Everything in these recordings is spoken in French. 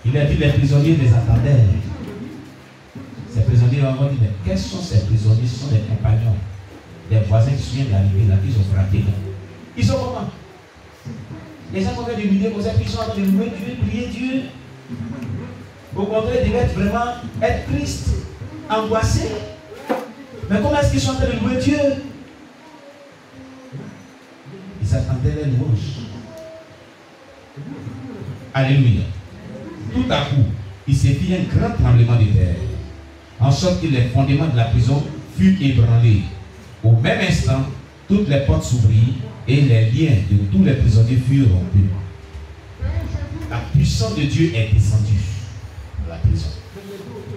Il a dit les prisonniers les attendaient. Ces prisonniers ont dit, mais quels sont ces prisonniers? Ce sont des compagnons, des voisins qui viennent d'arriver là, qui ont frappé là. Ils sont comment? Les gens qui ont fait des milliers, ils sont en train de louer Dieu, prier Dieu. Au contraire, ils devaient vraiment être tristes, angoissés. Mais comment est-ce qu'ils sont en train de louer Dieu? Ils attendaient les louanges. Alléluia. Tout à coup, il s'est fait un grand tremblement de terre, en sorte que les fondements de la prison furent ébranlés. Au même instant, toutes les portes s'ouvrirent et les liens de tous les prisonniers furent rompus. La puissance de Dieu est descendue dans la prison.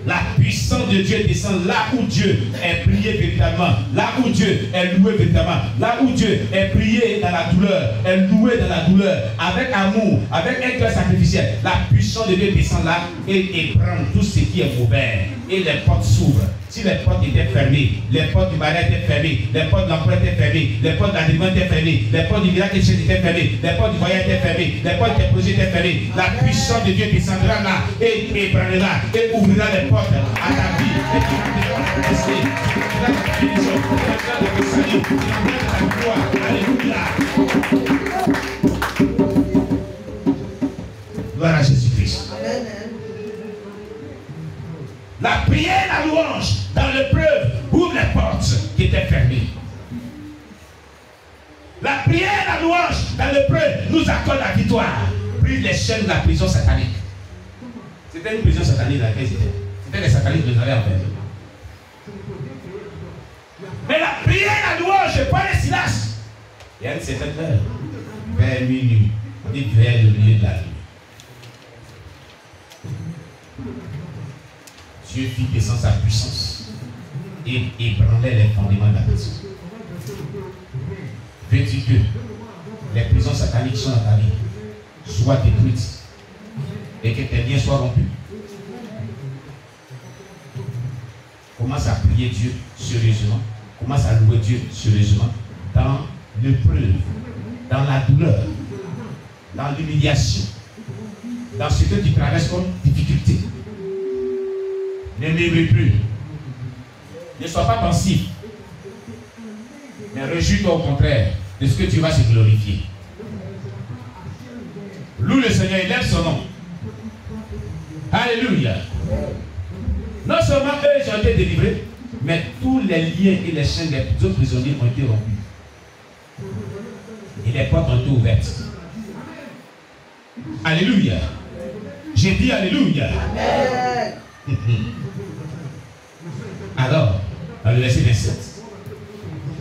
La puissance de Dieu descend là où Dieu est prié véritablement, là où Dieu est loué véritablement, là où Dieu est prié dans la douleur, est loué dans la douleur, avec amour, avec un cœur sacrificiel. La puissance de Dieu descend là et prend tout ce qui est mauvais. Et les portes s'ouvrent. Si les portes étaient fermées, les portes du mariage étaient fermées, les portes de l'emploi étaient fermées, les portes de l'agrément étaient fermées, les portes du village étaient fermées, les portes du voyage étaient fermées, les portes des projets étaient fermées. La puissance de Dieu descendra là et ébranlera et ouvrira les portes à ta vie. Et tu vas te laisser. Tu vas te bénédiction. Tu vas te salut. Tu vas te la gloire. Alléluia. Gloire à Jésus-Christ. La prière, la louange, dans l'épreuve, ouvre les portes qui étaient fermées. La prière, la louange, dans l'épreuve, nous accorde la victoire. Brise les chaînes de la prison satanique. C'était une prison satanique dans laquelle c'était. C'était les sataniques qui nous avaient enfermés. Mais la prière, la louange, Paul et Silas. Il y a une certaine heure, vers minuit, on dit vers le milieu de la nuit. Dieu fit descendre sa puissance et ébranlait les fondements de la prison. Veux-tu que les prisons sataniques sont dans ta vie soient détruites et que tes liens soient rompus? Commence à prier Dieu sérieusement. Commence à louer Dieu sérieusement dans l'épreuve, dans la douleur, dans l'humiliation, dans ce que tu traverses comme difficulté. Ne murmure plus. Ne sois pas pensif. Mais réjouis-toi au contraire de ce que tu vas se glorifier. Loue le Seigneur, il lève son nom. Alléluia. Non seulement eux, ils ont été délivrés, mais tous les liens et les chaînes des autres prisonniers ont été rompus. Et les portes ont été ouvertes. Alléluia. J'ai dit Alléluia. Amen. Alors, dans le verset 27,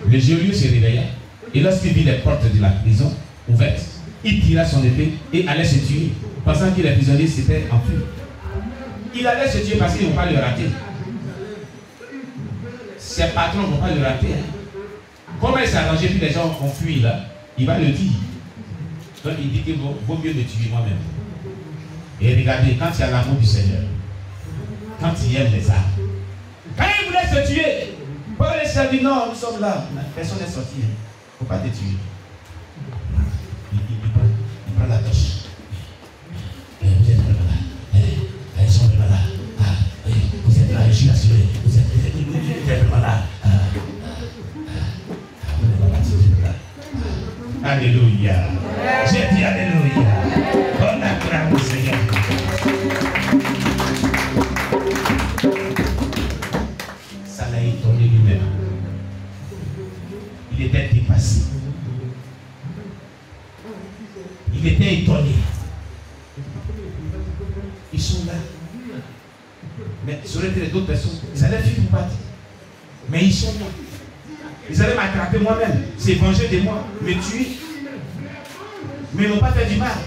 le geôlier se réveilla et lorsqu'il vit les portes de la prison ouvertes, il tira son épée et allait se tuer, pensant que les prisonniers s'étaient enfuis. Il allait se tuer parce qu'ils ne vont pas le rater. Ses patrons ne vont pas le rater. Comment il s'est arrangé puis les gens ont fui là? Il va le dire. Donc il dit qu'il vaut mieux me tuer moi-même. Et regardez, quand il y a l'amour du Seigneur, quand il aime les âmes, quand il voulait se tuer, Paul et Silas dit non, nous sommes là, personne n'est sorti, il ne faut pas te tuer. Il prend la torche. Vous êtes vraiment là. Ils sont vraiment là. Vous êtes là, je suis assuré. Vous êtes vraiment là. Alléluia. J'ai dit Alléluia. On acclame au Seigneur. Ça l'a étonné lui-même. Il était dépassé. Il était étonné. Ils sont là. Mais ça aurait été d'autres personnes. Ils allaient fuir ou partir. Mais ils sont là. Ils allaient m'attraper moi-même, se venger de moi, me tuer. Mais ils n'ont pas fait du mal.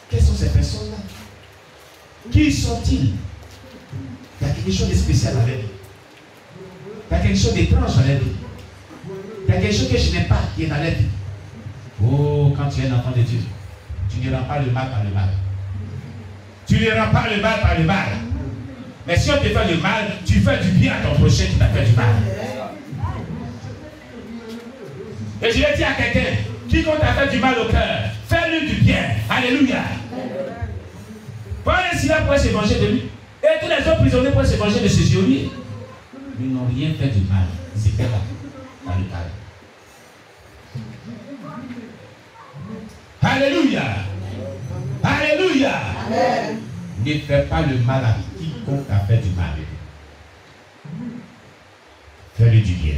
Quelles sont ces personnes-là? Qui sont-ils? Il y a quelque chose de spécial avec eux. Il y a quelque chose d'étrange avec eux. Il y a quelque chose que je n'ai pas qui est dans la vie. Oh, quand tu es un enfant de Dieu, tu ne rends pas le mal par le mal. Tu ne rends pas le mal par le mal. Mais si on te fait le mal, tu fais du bien à ton prochain qui t'a fait du mal. Et je vais dire à quelqu'un, quiconque t'a fait du mal au cœur, fais-lui du bien. Alléluia. Silas pourraient se venger de lui. Et tous les autres prisonniers pourraient se venger de ce geôlier. Ils n'ont rien fait de mal. Ils étaient là, dans le calme. Alléluia. Alléluia. Amen. Ne fais pas le mal à quiconque a fait du mal. Fais-le du bien.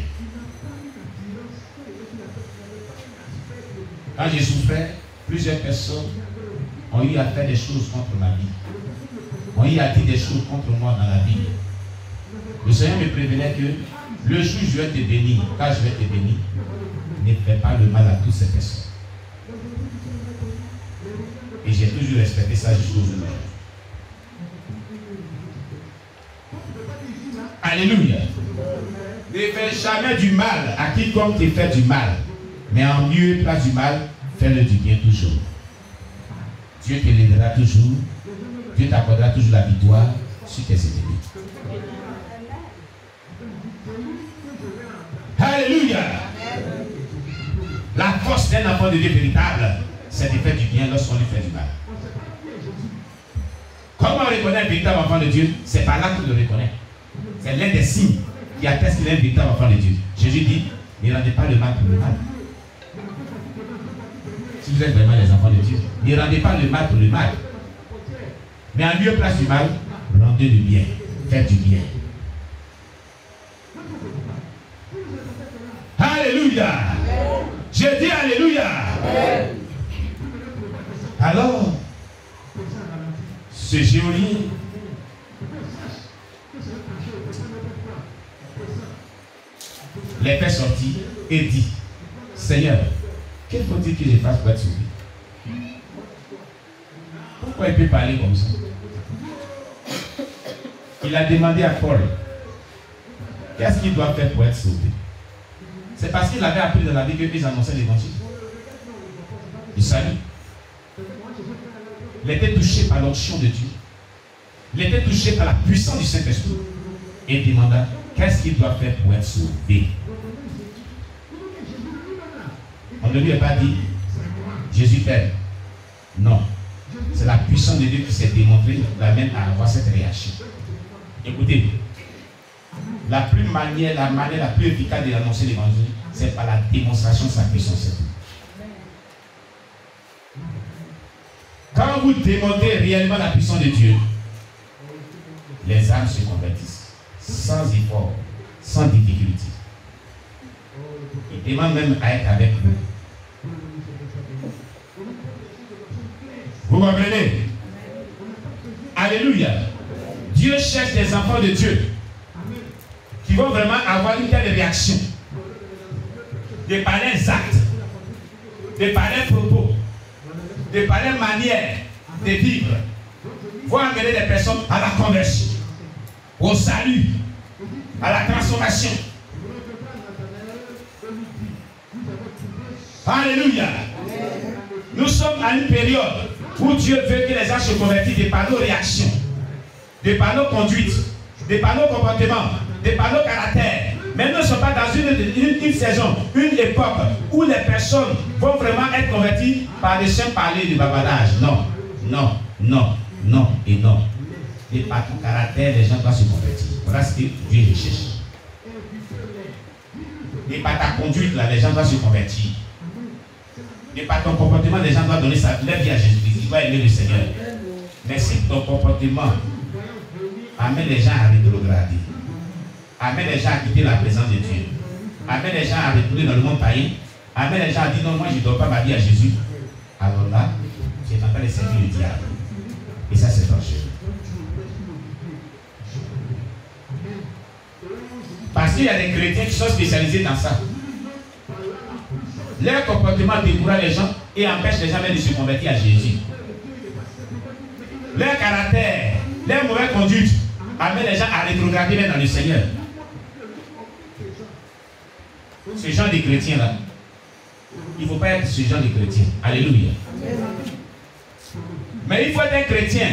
Quand j'ai souffert, plusieurs personnes ont eu à faire des choses contre ma vie. Ont eu à dire des choses contre moi dans la vie. Le Seigneur me prévenait que le jour où je vais te bénir, quand je vais te bénir, ne fais pas le mal à toutes ces personnes. Et j'ai toujours respecté ça jusqu'au jour. Alléluia. Ne fais jamais du mal à quiconque te fait du mal. Mais en mieux place du mal, fais-le du bien toujours. Dieu te l'aidera toujours. Dieu t'accordera toujours la victoire sur tes ennemis. Alléluia. La force d'un enfant de Dieu véritable, c'est de faire du bien lorsqu'on lui fait du mal. Comment on reconnaît un véritable enfant de Dieu? C'est par là qu'on le reconnaît. C'est l'un des signes qui atteste qu'il est un véritable enfant de Dieu. Jésus dit, ne rendez pas le mal pour le mal. Si vous êtes vraiment les enfants de Dieu, ne rendez pas le mal pour le mal. Mais en lieu place du mal, rendez le bien. Faites du bien. Alléluia. Je dis Alléluia. Alors, ce geôlier les fait sortir et dit, Seigneur, qu'est-ce faut-il que je fasse pour être sauvé? Pourquoi il peut parler comme ça? Il a demandé à Paul, qu'est-ce qu'il doit faire pour être sauvé? C'est parce qu'il avait appris dans la vie qu'ils annonçaient l'évangile. Du salut. Il était touché par l'onction de Dieu. Il était touché par la puissance du Saint-Esprit. Et il demanda, qu'est-ce qu'il doit faire pour être sauvé? On ne lui a pas dit, Jésus t'aime. Non. C'est la puissance de Dieu qui s'est démontrée, qui l'amène à avoir cette réaction. Écoutez, la manière la plus efficace d'annoncer l'évangile, c'est par la démonstration de sa puissance. Quand vous démontrez réellement la puissance de Dieu, les âmes se convertissent sans effort, sans difficulté. Il demande même à être avec vous. Vous comprenez? Alléluia. Dieu cherche des enfants de Dieu qui vont vraiment avoir une telle réaction de par leurs actes, de par leurs propos, de par leur manière de vivre, vont amener des personnes à la conversion, au salut, à la transformation. Alléluia. Nous sommes à une période où Dieu veut que les gens se convertissent de par nos réactions, de par nos conduites, de par nos comportements, de par nos caractères. Mais nous ne sommes pas dans une saison, une époque où les personnes vont vraiment être converties par des saints parler de bavardage. Non, non, non, non et non. Et par ton caractère, les gens doivent se convertir. Voilà ce que Dieu recherche. Et par ta conduite, là, les gens doivent se convertir. Et par ton comportement, les gens doivent donner leur vie à Jésus-Christ. Ils doivent aimer le Seigneur. Mais si ton comportement amène les gens à rétrograder, amène les gens à quitter la présence de Dieu, amène les gens à retourner dans le monde païen, amène les gens à dire non, moi je ne donne pas ma vie à Jésus, alors là, tu es en train de servir le diable. Et ça, c'est dangereux. Parce qu'il y a des chrétiens qui sont spécialisés dans ça. Leur comportement décourage les gens et empêche les gens même de se convertir à Jésus. Leur caractère, leur mauvaise conduite amène les gens à rétrograder même dans le Seigneur. Ce genre de chrétiens-là, il ne faut pas être ce genre de chrétien. Alléluia. Mais il faut être un chrétien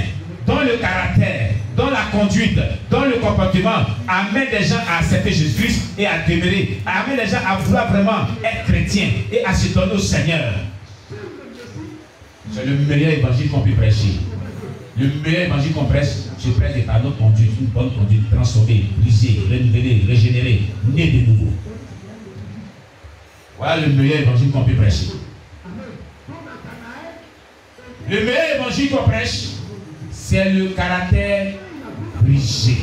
dont le caractère, dont la conduite, dont le comportement amène les gens à accepter Jésus-Christ et à demeurer, amène les gens à vouloir vraiment être chrétiens et à se donner au Seigneur. C'est le meilleur évangile qu'on peut prêcher. Le meilleur évangile qu'on prêche, je prêche par notre conduite, une bonne conduite, transformée, brisée, renouvelée, régénérée, née de nouveau. Voilà le meilleur évangile qu'on peut prêcher. Le meilleur évangile qu'on prêche, c'est le caractère brisé.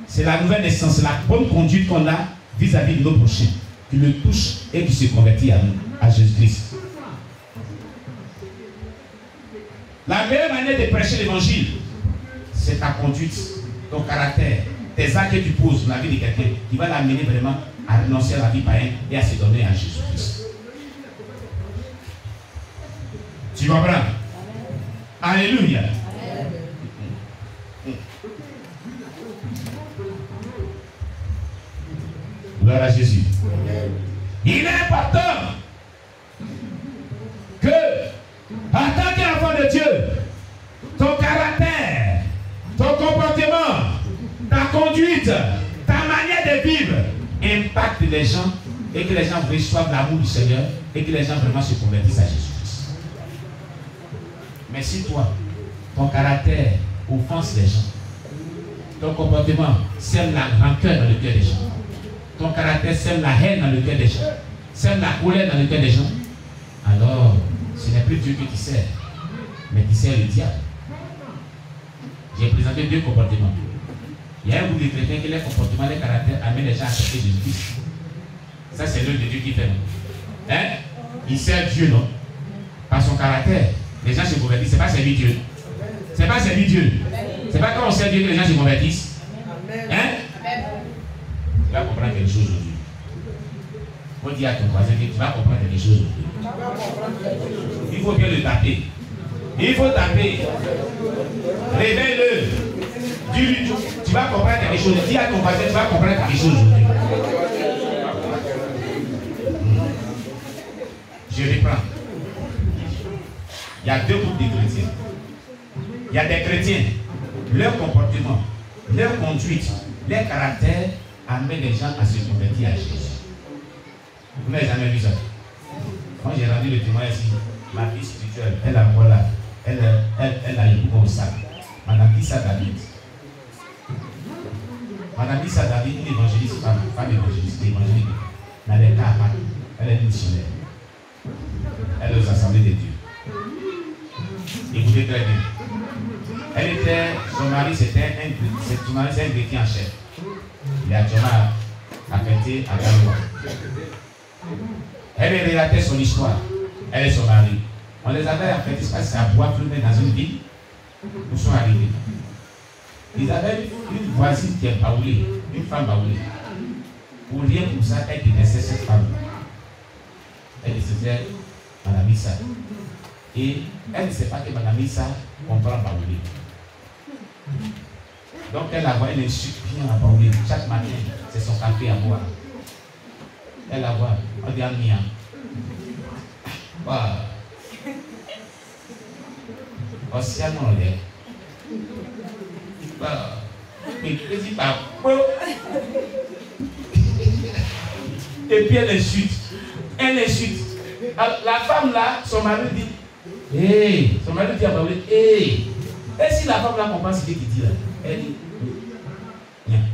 C'est la nouvelle naissance, c'est la bonne conduite qu'on a vis-à-vis de nos prochains, qui le touche et qui se convertit à nous, à Jésus-Christ. La meilleure manière de prêcher l'évangile, c'est ta conduite, ton caractère, tes actes que tu poses dans la vie de quelqu'un qui va l'amener vraiment à renoncer à la vie païenne et à se donner à Jésus-Christ. Tu comprends? Alléluia. Gloire à Jésus. Il est important que, en tant qu'enfant de Dieu, ton caractère, ton comportement, ta conduite, ta manière de vivre impacte les gens et que les gens reçoivent l'amour du Seigneur et que les gens vraiment se convertissent à Jésus-Christ. Mais si toi, ton caractère offense les gens, ton comportement sème la rancœur dans le cœur des gens, ton caractère sème la haine dans le cœur des gens, sème la colère dans le cœur des gens, alors ce n'est plus Dieu que tu sers, mais tu sers le diable. J'ai présenté deux comportements. Il y a un groupe de chrétiens qui les comportements, les caractères amènent les gens à accepter Jésus-Christ. Ça, c'est l'œuvre de Dieu qui fait. Hein? Il sert Dieu, non? Par son caractère. Les gens se convertissent. Ce n'est pas servir Dieu. Ce n'est pas servir Dieu. Ce n'est pas quand on sert Dieu que les gens se convertissent. Hein? Tu vas comprendre quelque chose aujourd'hui. Il faut dire à ton voisin que tu vas comprendre quelque chose aujourd'hui. Il faut bien le taper. Il faut taper. Réveille-le. Dis-lui, tu vas comprendre quelque chose. Dis à ton voisin, tu vas comprendre quelque chose aujourd'hui. Je reprends. Il y a deux groupes de chrétiens. Il y a des chrétiens. Leur comportement, leur conduite, leur caractère amènent les gens à se convertir à Jésus. Vous n'avez jamais vu ça? Quand j'ai rendu le témoignage ici, ma fille spirituelle, elle a voilà, elle a le goût au sac. Madame Issa David. Madame Issa David, une évangéliste, femme évangéliste, évangélique, dans les cas à Pâques, elle est missionnaire. Elle est aux assemblées de Dieu. Écoutez très bien. Elle était, son mari c'était un chrétien en chef. Il est actuellement affecté à Galois. Elle relatait son histoire. Elle et son mari. On les avait affectés parce qu'à Bois-Plumet dans une ville où sont arrivés. Ils avaient une voisine qui est baoulée, une femme baoulée. Pour rien pour ça, elle détestait cette femme. Elle détestait Madame Issa. Et elle ne sait pas que Madame Issa comprend baoulé. Donc elle a envoyé les sucres bien à baoulé. Chaque matin, c'est son café à boire. Elle a voix, on dit Amia. Océanon l'air. Mais dis pas. Et puis elle insulte. Elle insulte. La femme là, son mari dit, hey, son mari dit à Baoulé, hey. Et si la femme là comprend ce qu'il dit là, elle dit, viens.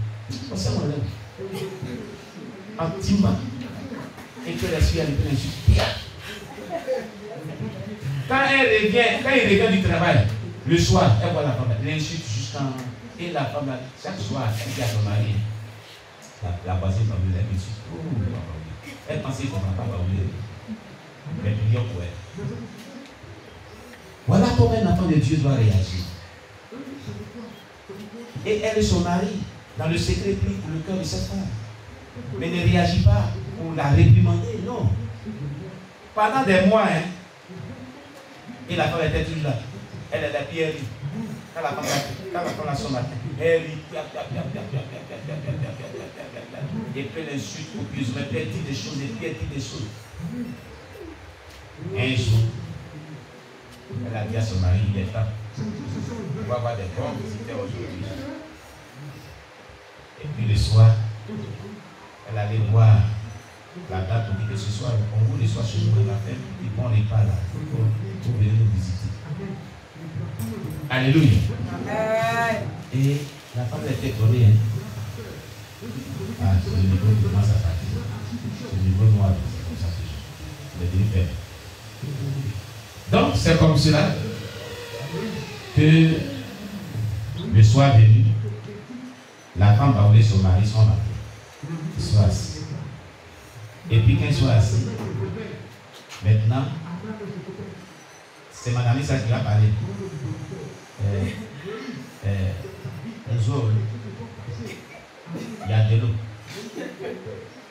Océanon l'air. En timba. Et que la suite, elle est insulte. Quand il revient du travail, le soir, elle voit la femme, elle insulte jusqu'en. Et la femme, chaque soir, elle dit à son mari, la voisine Baoulé, elle insulte. Oh, elle pensait qu'on ne va pas Baoulé. Mais millions pour elle. Voilà comment un enfant de Dieu doit réagir. Et elle et son mari, dans le secret, prient pour le cœur de cette femme. Mais ne réagit pas pour la réprimander, non. Pendant des mois, hein, et la femme était toujours là. Elle est la pierre. Quand la femme a son matin, elle rit. Et puis l'insulte copieusement, elle dit des choses, et puis elle dit des choses. Un jour, elle a dit à son mari, il est temps. On va avoir des bons visiteurs aujourd'hui. Et puis le soir, elle allait voir la date pour dire que ce soir, on vous le soir chez nous, on a fait un petit bon repas là, pour venir nous visiter. Alléluia. Amen. Et la femme était étonnée. Hein? Ah, c'est le niveau qui commence à partir. C'est le niveau noir. C'est comme ça que je vais dire. Donc, c'est comme cela que le soir venu, la femme va ouvrir son mari, son mari. Il soit assis. Et puis, quand il soit assis, maintenant, c'est madame Issa qui va parler. Un jour, il y a de l'eau.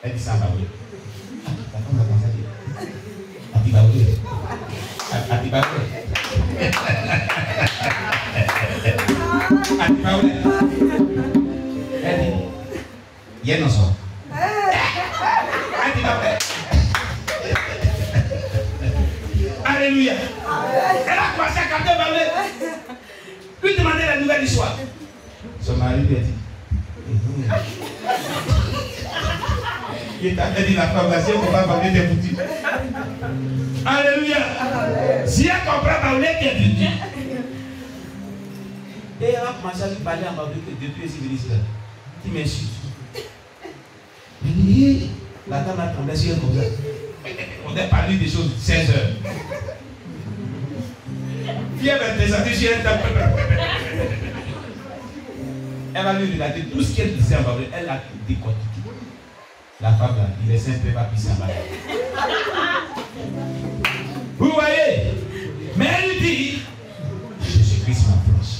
Elle dit ça va ouvrir. La femme va commencer à dire. Elle va ouvrir. Elle va ouvrir. Elle dit, il y a un soir. Elle dit, alléluia. Elle a commencé à canter parler. Lui demander la nouvelle du soir. Son mari lui a dit. Il t'a dit la femme, la sienne, on va parler des boutiques. Alléluia. Si elle comprend parler, qu'elle dit. Et elle a commencé à lui parler en Baoulé depuis les civilistes. Qui m'insulte. Il dit, la dame a tombé sur elle comme ça. On a parlé des choses 16 heures. Viens me présenter sur elle. Elle va lui relater tout ce qu'elle disait en Baoulé. Elle a décortiqué. La femme là, il est simple, pas pisser en bas. Vous voyez? Mais elle lui dit, Jésus-Christ m'approche.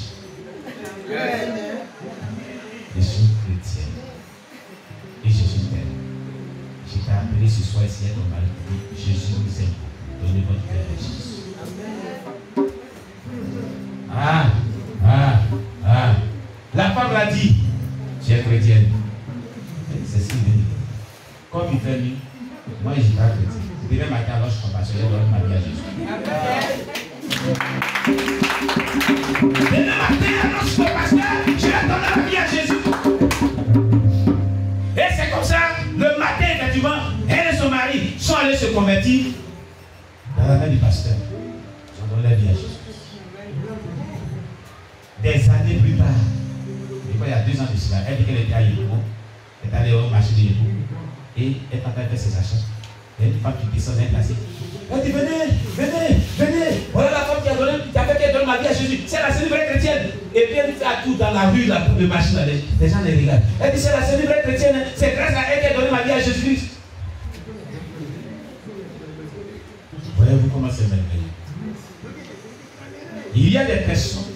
Je suis chrétienne. Et Jésus t'aime. Je t'ai appelé ce soir ici à ton mari pour dire Jésus vous aime. Donnez votre cœur à Jésus. La femme l'a dit, tu es chrétienne. C'est si bien. Comme il fait lui, moi je suis pas chrétien. Demain matin, alors je compassionne, je donne ma vie à Jésus. Demain matin, alors je suis pasteur, je vais donner ma vie à Jésus. Et c'est comme ça, le matin, effectivement, elle et son mari sont allés se convertir dans la main du pasteur. Ils ont donné la vie à Jésus. Des années plus tard, il y a 2 ans de cela, elle dit qu'elle était à Yébo, elle est allée au marché de Yébo, et elle est en train de faire ses achats. Il y a une femme qui descend, elle est assise. Elle dit, venez, voilà la femme qui a fait qu'elle donne ma vie à Jésus. C'est la seule vraie chrétienne. Et puis elle fait à tout dans la rue, là, pour le marché, les gens les regardent. Elle dit, c'est la seule vraie chrétienne, c'est grâce à elle qu'elle a donné ma vie à Jésus-Christ. Voyez-vous comment c'est merveilleux. Il y a des personnes,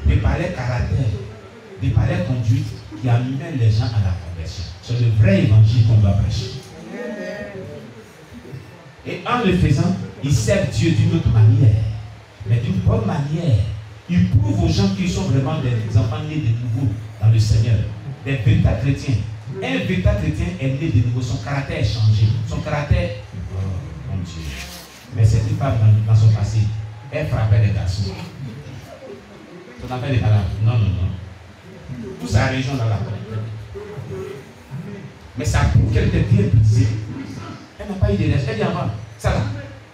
des palais caractère, des palais conduite qui amènent les gens à la conversion. C'est le vrai évangile qu'on doit prêcher. Et en le faisant, ils servent Dieu d'une autre manière, mais d'une bonne manière. Ils prouvent aux gens qu'ils sont vraiment des enfants nés de nouveau dans le Seigneur, des véritables chrétiens. Un véritable chrétien est né de nouveau, son caractère est changé. Son caractère, oh mon Dieu. Mais cette femme dans son passé, elle frappait les garçons. On appelle les malades. Non. Tout ça région dans la porte. Mais ça prouve qu'elle était bien brisée. Elle n'a pas eu de reste. Elle dit avant, ça là.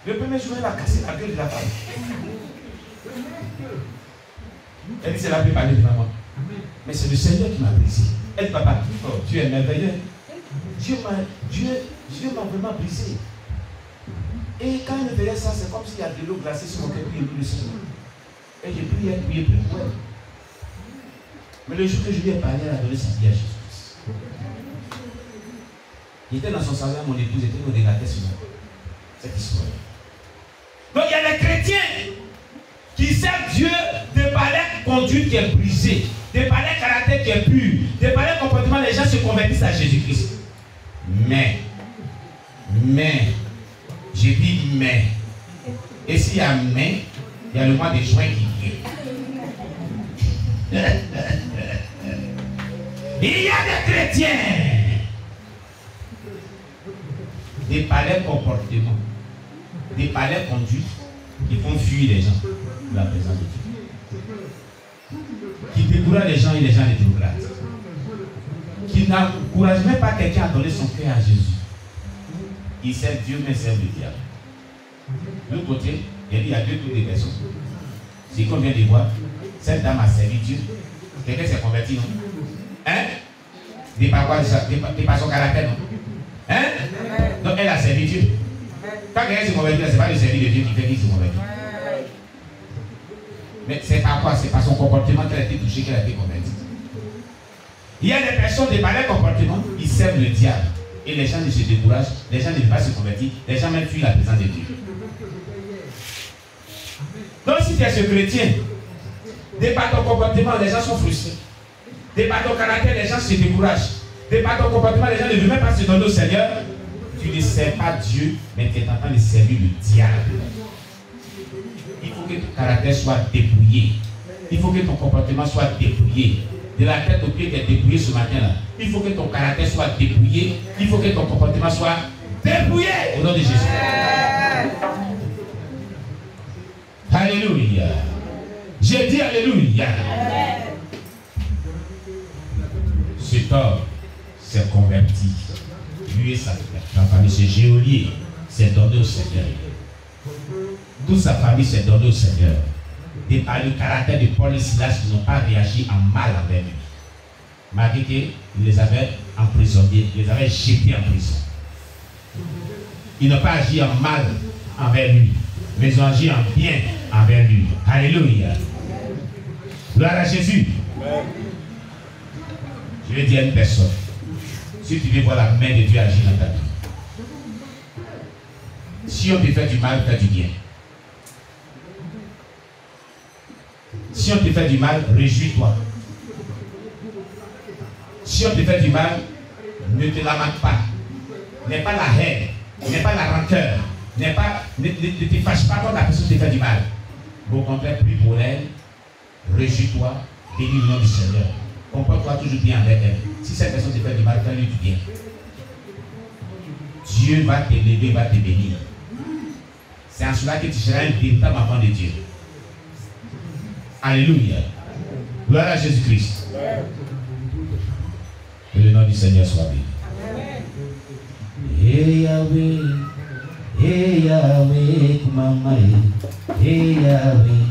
Le premier jour, elle a cassé la gueule de la femme. Elle dit, c'est la plus parler de maman. Mais c'est le Seigneur qui m'a brisé. Elle dit, papa, oh, Dieu est merveilleux. Dieu m'a vraiment brisé. Et quand elle faisait ça, c'est comme s'il y a de l'eau glacée sur mon cœur, puis il brûle le Seigneur. Et j'ai prié pour elle. Mais le jour que je lui ai parlé, elle a donné sa vie à Jésus. Il était dans son salon, mon épouse était au dégaté sur cette histoire. Donc il y a des chrétiens qui servent Dieu de palais conduite qui est brisé, de palais caractère qui est pur, de palais comportement, les gens se convertissent à Jésus-Christ. Mais, j'ai dit mais. Et s'il y a mais, il y a le mois de juin qui vient. Il y a des chrétiens, des palais comportement, des palais conduite qui font fuir les gens de la présence de Dieu, qui découragent les gens et les gens les découragent, qui n'encouragent même pas quelqu'un à donner son cœur à Jésus. Ils servent Dieu mais servent le diable. De l'autre côté, il y a 2 tours de personnes. C'est qu'on vient de voir, Cette dame a servi Dieu. Quelqu'un s'est converti, non? Hein? Des pas son caractère, non? Hein? Donc elle a servi Dieu. Quand quelqu'un s'est converti, ce n'est pas le service de Dieu qui fait qu'il s'est converti. Mais c'est pas quoi? C'est par son comportement qu'elle a été touchée, qu'elle a été convertie. Il y a des personnes de par leur comportement, ils servent le diable. Et les gens ne se découragent, les gens ne veulent pas se convertir, les gens même fuient la présence de Dieu. Donc si tu es ce chrétien, de par ton comportement, les gens sont frustrés. De par ton caractère, les gens se découragent. De par ton comportement, les gens ne veulent même pas se donner au Seigneur. Tu ne sers pas Dieu, mais tu es en train de servir le diable. Il faut que ton caractère soit dépouillé. Il faut que ton comportement soit dépouillé. De la tête aux pieds, tu es dépouillé ce matin-là. Il faut que ton caractère soit dépouillé. Il faut que ton comportement soit dépouillé. Au nom de Jésus. Alléluia. J'ai dit Alléluia. Cet homme s'est converti. Lui et sa famille, ce geôlier, s'est donné au Seigneur. Toute sa famille s'est donnée au Seigneur. Et par le caractère de Paul et Silas, ils n'ont pas réagi en mal envers lui. Malgré qu'ils les avaient emprisonnés, ils les avaient jetés en prison. Ils n'ont pas agi en mal envers lui, mais ils ont agi en bien envers lui. Alléluia. Gloire à Jésus. Je vais dire à une personne, si tu veux voir la main de Dieu agir dans ta vie, si on te fait du mal, fais du bien. Si on te fait du mal, réjouis-toi. Si on te fait du mal, ne te lamente pas. N'aie pas la haine, n'aie pas la rancœur, ne te fâche pas quand la personne te fait du mal. Au contraire, prie pour elle, réjouis-toi, bénis le nom du Seigneur. Comporte-toi toujours bien avec elle. Si cette personne te fait du mal, fais-lui du bien. Dieu va t'élever, va te bénir. C'est en cela que tu seras un véritable enfant de Dieu. Alléluia. Gloire à Jésus-Christ. Que le nom du Seigneur soit béni. Hey Yahweh, hey Yahweh, mama, hey Yahweh,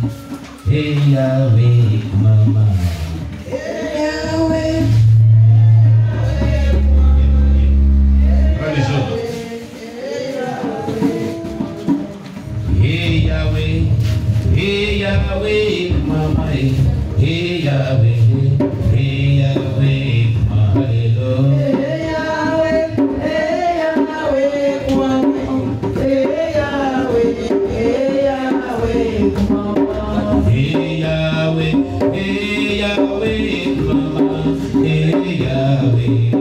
hey Yahweh, mama, hey Yahweh. Prends les autres. Hey Yahweh, hey Yahweh, mama, hey Yahweh, hey Yahweh, mama, hey Yahweh, hey Yahweh, mama, hey Yahweh.